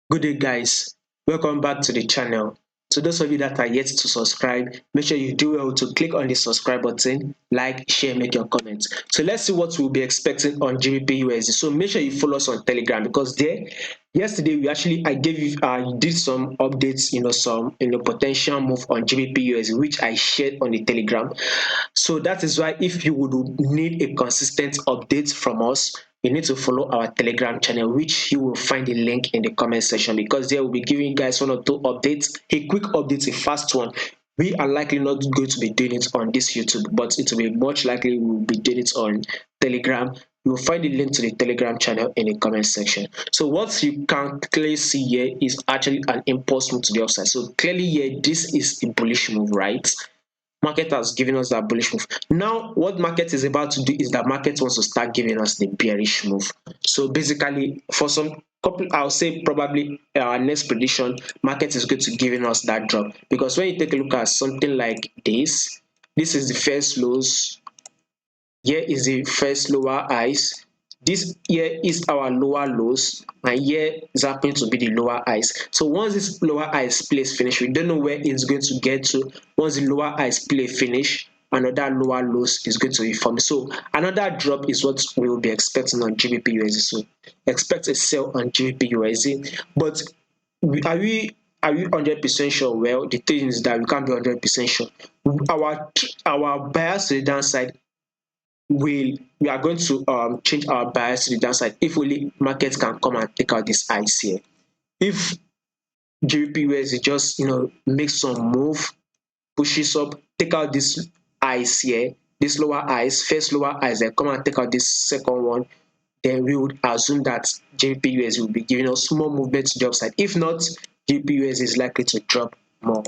Good day, guys. Welcome back to the channel. To those of you that are yet to subscribe, make sure you do well to click on the subscribe button, like, share, make your comments. So let's see what we'll be expecting on GBPUSD. So make sure you follow us on Telegram because yesterday I gave you did some updates, some potential move on GBPUSD which I shared on the Telegram. So that is why if you would need a consistent update from us, you need to follow our Telegram channel, which you will find the link in the comment section because there will be giving you guys one or two updates, a quick update, a fast one. We are likely not going to be doing it on this YouTube, but it will be much likely we will be doing it on Telegram. You will find the link to the Telegram channel in the comment section. So what you can clearly see here is actually an impulse move to the upside. So clearly here, this is a bullish move, right? Market has given us that bullish move. Now, what market is about to do is that market wants to start giving us the bearish move. So basically, for some couple, I'll say probably our next prediction, market is going to giving us that drop because when you take a look at something like this is the first lows. Here is the first lower highs. This here is our lower lows, and here is happening to be the lower highs. So once this lower highs place finish, we don't know where it's going to get to. Once the lower highs play finish, another lower lows is going to be formed. So another drop is what we will be expecting on GBPUSD. So expect a sell on GBPUSD. But are we 100% sure? Well, the thing is that we can't be 100% sure. Our bias to the downside we are going to change our bias to the downside if only markets can come and take out this ice here. If GBPUSD just makes some move, pushes up, take out this ice here, this lower ice, first lower ice, then come and take out this second one, then we would assume that GBPUSD will be giving us small movement to the upside. If not, GBPUSD is likely to drop more.